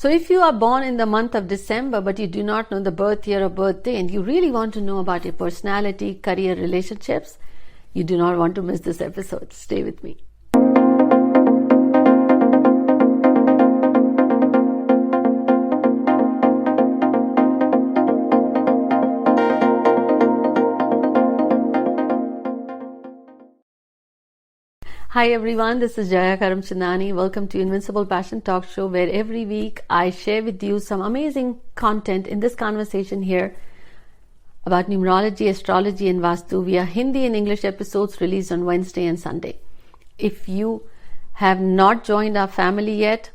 So if you are born in the month of December but you do not know the birth year or birthday and you really want to know about your personality, career, relationships, you do not want to miss this episode. Stay with me. Hi everyone, this is Jaya Karamchandani. Welcome to Invincible Passion Talk Show, where every week I share with you some amazing content in this conversation here about numerology, astrology and Vastu via Hindi and English episodes released on Wednesday and Sunday. If you have not joined our family yet,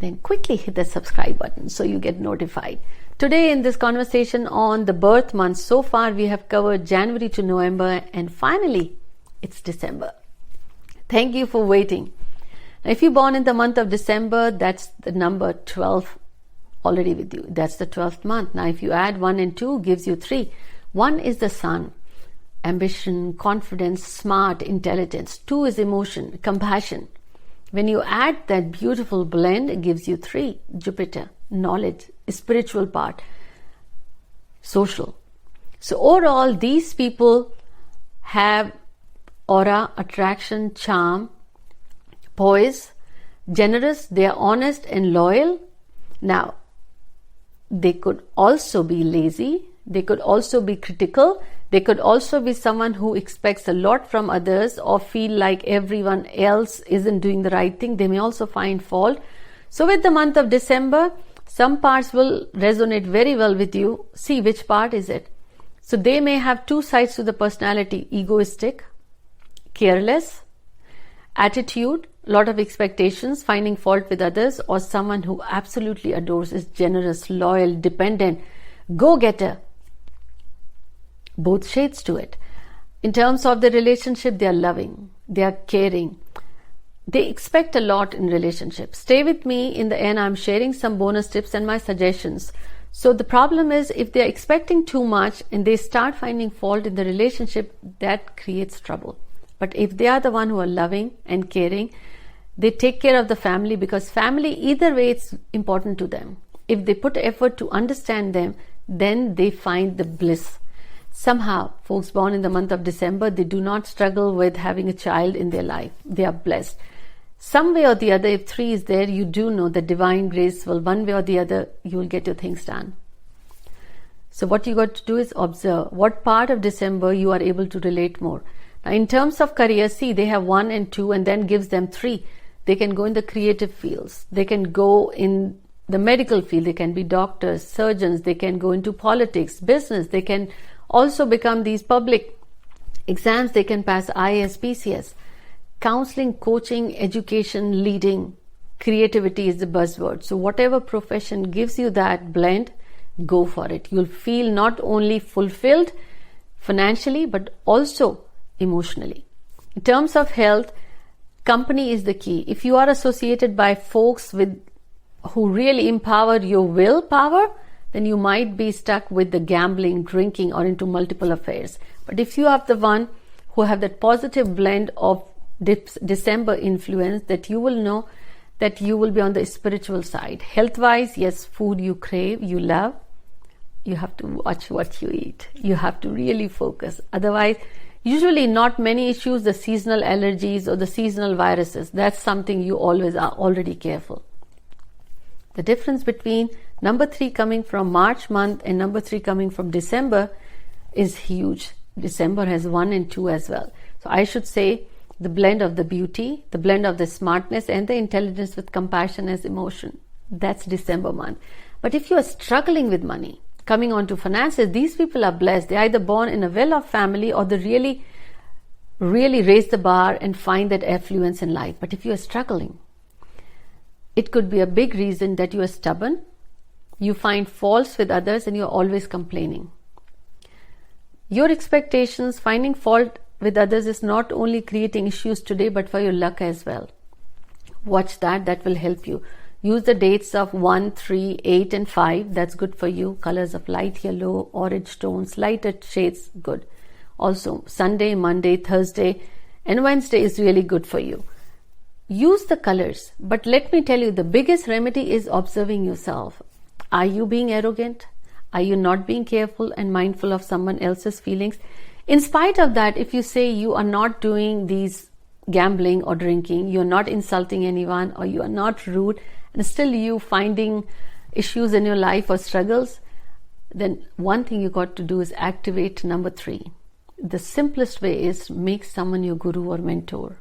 then quickly hit the subscribe button so you get notified. Today in this conversation on the birth month, so far we have covered January to November and finally it's December. Thank you for waiting. Now, if you're born in the month of December, that's the number 12 already with you. That's the 12th month. Now, if you add 1 and 2, gives you 3. 1 is the sun, ambition, confidence, smart, intelligence. 2 is emotion, compassion. When you add that beautiful blend, it gives you 3, Jupiter, knowledge, spiritual part, social. So overall, these people have aura, attraction, charm, poise, generous, they are honest and loyal. Now, they could also be lazy, they could also be critical, they could also be someone who expects a lot from others or feel like everyone else isn't doing the right thing. They may also find fault. So with the month of December, some parts will resonate very well with you. See which part is it. So they may have two sides to the personality: egoistic, careless, attitude, lot of expectations, finding fault with others, or someone who absolutely adores, is generous, loyal, dependent, go-getter. Both shades to it. In terms of the relationship, they are loving, they are caring, they expect a lot in relationships. Stay with me. In the end, I'm sharing some bonus tips and my suggestions. So the problem is, if they're expecting too much and they start finding fault in the relationship, that creates trouble. But if they are the one who are loving and caring, they take care of the family, because family, either way, it's important to them. If they put effort to understand them, then they find the bliss. Somehow, folks born in the month of December, they do not struggle with having a child in their life. They are blessed. Some way or the other, if 3 is there, you do know that divine grace will, one way or the other, you will get your things done. So what you got to do is observe what part of December you are able to relate more. Now, in terms of career, see, they have 1 and 2 and then gives them 3. They can go in the creative fields. They can go in the medical field. They can be doctors, surgeons. They can go into politics, business. They can also become these public exams. They can pass IAS, PCS. Counseling, coaching, education, leading, creativity is the buzzword. So whatever profession gives you that blend, go for it. You'll feel not only fulfilled financially, but also emotionally. In terms of health, company is the key. If you are associated by folks who really empower your willpower, then you might be stuck with the gambling, drinking, or into multiple affairs. But if you have the one who have that positive blend of December influence, that you will know that you will be on the spiritual side. Health-wise, yes, food you crave, you love, you have to watch what you eat. You have to really focus. Otherwise, usually not many issues, the seasonal allergies or the seasonal viruses, that's something you always are already careful. The difference between number 3 coming from March month and number 3 coming from December is huge. December has 1 and 2 as well. So I should say the blend of the beauty, the blend of the smartness and the intelligence with compassion as emotion. That's December month. But if you are struggling with money, coming on to finances, these people are blessed. They're either born in a well-off family or they really raise the bar and find that affluence in life. But if you are struggling, it could be a big reason that you are stubborn, you find faults with others, and you're always complaining. Your expectations, finding fault with others, is not only creating issues today, but for your luck as well. Watch that. That will help you. Use the dates of 1, 3, 8 and 5. That's good for you. Colors of light yellow, orange tones, lighter shades, good. Also, Sunday, Monday, Thursday and Wednesday is really good for you. use the colors. But let me tell you, the biggest remedy is observing yourself. Are you being arrogant? Are you not being careful and mindful of someone else's feelings? In spite of that, if you say you are not doing these gambling or drinking, you're not insulting anyone, or you are not rude, and still you finding issues in your life or struggles, then one thing you got to do is activate number 3. The simplest way is make someone your guru or mentor.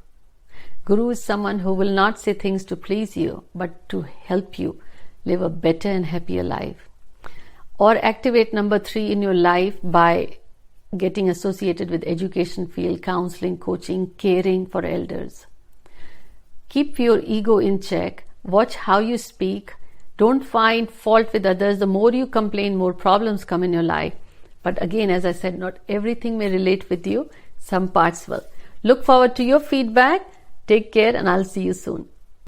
Guru is someone who will not say things to please you, but to help you live a better and happier life. Or activate number 3 in your life by getting associated with education field, counseling, coaching, caring for elders. Keep your ego in check. Watch how you speak. Don't find fault with others. The more you complain, more problems come in your life. But again, as I said, not everything may relate with you. Some parts will. Look forward to your feedback. Take care, and I'll see you soon.